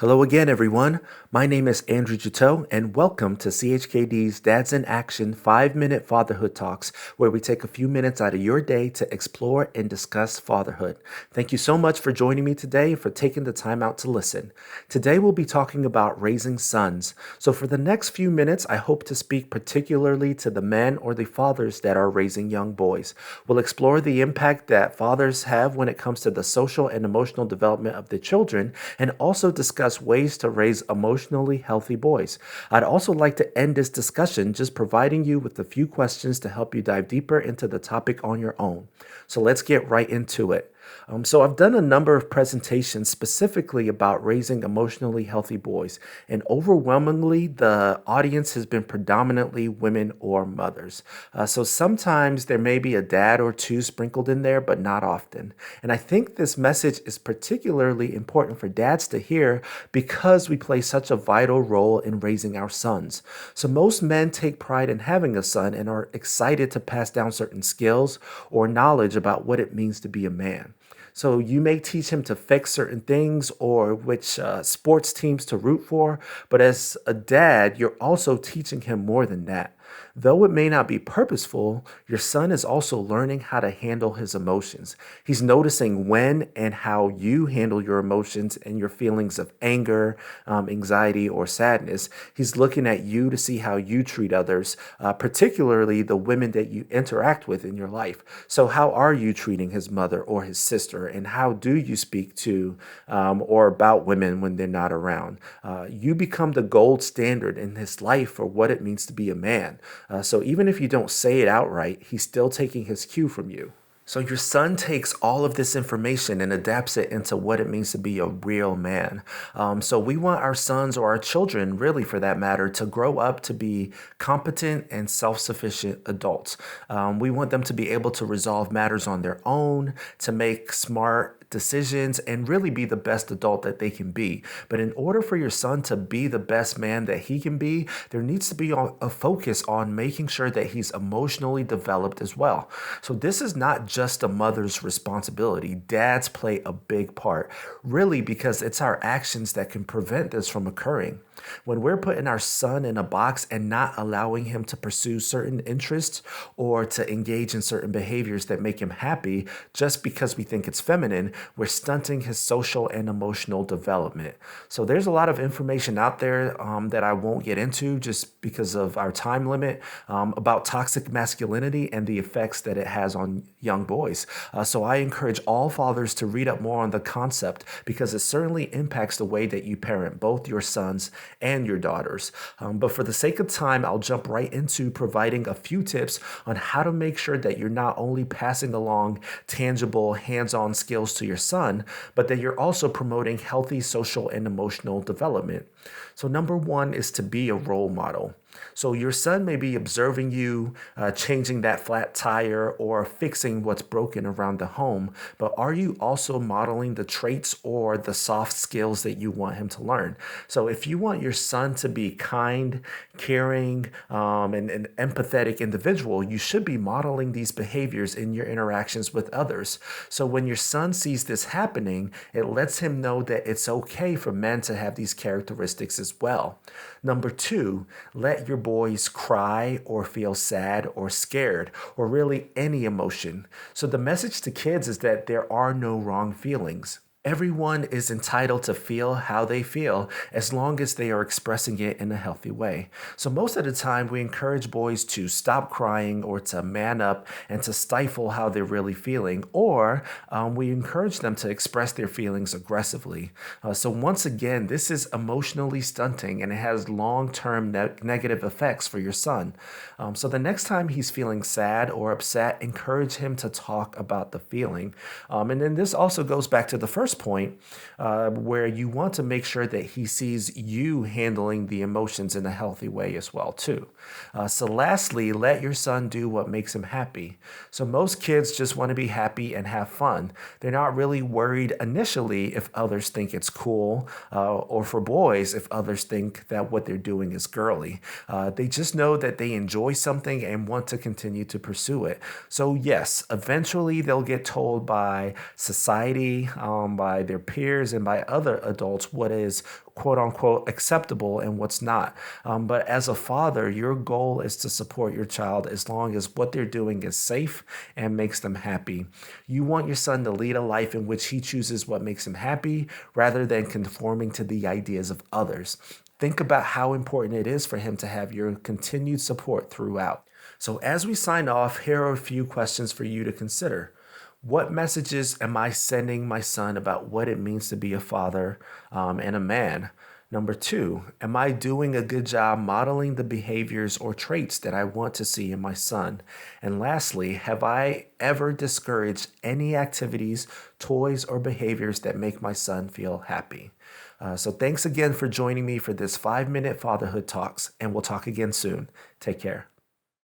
Hello again, everyone. My name is Andrew Jatau, and welcome to CHKD's Dads in Action 5 Minute Fatherhood Talks, where we take a few minutes out of your day to explore and discuss fatherhood. Thank you so much for joining me today and for taking the time out to listen. Today, we'll be talking about raising sons. So, for the next few minutes, I hope to speak particularly to the men or the fathers that are raising young boys. We'll explore the impact that fathers have when it comes to the social and emotional development of their children, and also discuss ways to raise emotionally healthy boys. I'd also like to end this discussion just providing you with a few questions to help you dive deeper into the topic on your own. So let's get right into it. So I've done a number of presentations specifically about raising emotionally healthy boys, and overwhelmingly the audience has been predominantly women or mothers. So sometimes there may be a dad or two sprinkled in there, but not often. And I think this message is particularly important for dads to hear because we play such a vital role in raising our sons. So most men take pride in having a son and are excited to pass down certain skills or knowledge about what it means to be a man. So you may teach him to fix certain things or which sports teams to root for, but as a dad, you're also teaching him more than that. Though it may not be purposeful, your son is also learning how to handle his emotions. He's noticing when and how you handle your emotions and your feelings of anger, anxiety, or sadness. He's looking at you to see how you treat others, particularly the women that you interact with in your life. So, how are you treating his mother or his sister, and how do you speak to or about women when they're not around? You become the gold standard in his life for what it means to be a man. So even if you don't say it outright, he's still taking his cue from you. So your son takes all of this information and adapts it into what it means to be a real man. So we want our sons or our children, really for that matter, to grow up to be competent and self-sufficient adults. We want them to be able to resolve matters on their own, to make smart decisions, and really be the best adult that they can be. But in order for your son to be the best man that he can be, there needs to be a focus on making sure that he's emotionally developed as well. So this is not just a mother's responsibility. Dads play a big part, really, because it's our actions that can prevent this from occurring. When we're putting our son in a box and not allowing him to pursue certain interests or to engage in certain behaviors that make him happy just because we think it's feminine, we're stunting his social and emotional development. So there's a lot of information out there that I won't get into just because of our time limit about toxic masculinity and the effects that it has on young boys. So I encourage all fathers to read up more on the concept because it certainly impacts the way that you parent both your sons and your daughters. But for the sake of time, I'll jump right into providing a few tips on how to make sure that you're not only passing along tangible, hands-on skills to your son, but that you're also promoting healthy social and emotional development. So number one is to be a role model. So your son may be observing you changing that flat tire or fixing what's broken around the home, but are you also modeling the traits or the soft skills that you want him to learn? So if you want your son to be kind, caring, and an empathetic individual, you should be modeling these behaviors in your interactions with others. So when your son sees this happening, it lets him know that it's okay for men to have these characteristics as well. Number two, let your boys cry or feel sad or scared or really any emotion. So the message to kids is that there are no wrong feelings. Everyone is entitled to feel how they feel as long as they are expressing it in a healthy way. So most of the time we encourage boys to stop crying or to man up and to stifle how they're really feeling, or we encourage them to express their feelings aggressively. So once again, this is emotionally stunting and it has long-term negative effects for your son. So the next time he's feeling sad or upset, encourage him to talk about the feeling. And then this also goes back to the first point, where you want to make sure that he sees you handling the emotions in a healthy way as well too. So lastly, let your son do what makes him happy. So most kids just want to be happy and have fun. They're not really worried initially if others think it's cool, or for boys, if others think that what they're doing is girly. They just know that they enjoy something and want to continue to pursue it. So yes, eventually they'll get told by society, by by their peers and by other adults what is quote unquote acceptable and what's not. But as a father, your goal is to support your child as long as what they're doing is safe and makes them happy. You want your son to lead a life in which he chooses what makes him happy rather than conforming to the ideas of others. Think about how important it is for him to have your continued support throughout. So, as we sign off, here are a few questions for you to consider. What messages am I sending my son about what it means to be a father and a man? Number two, am I doing a good job modeling the behaviors or traits that I want to see in my son? And lastly, have I ever discouraged any activities, toys, or behaviors that make my son feel happy? So thanks again for joining me for this 5-Minute Fatherhood Talks, and we'll talk again soon. Take care.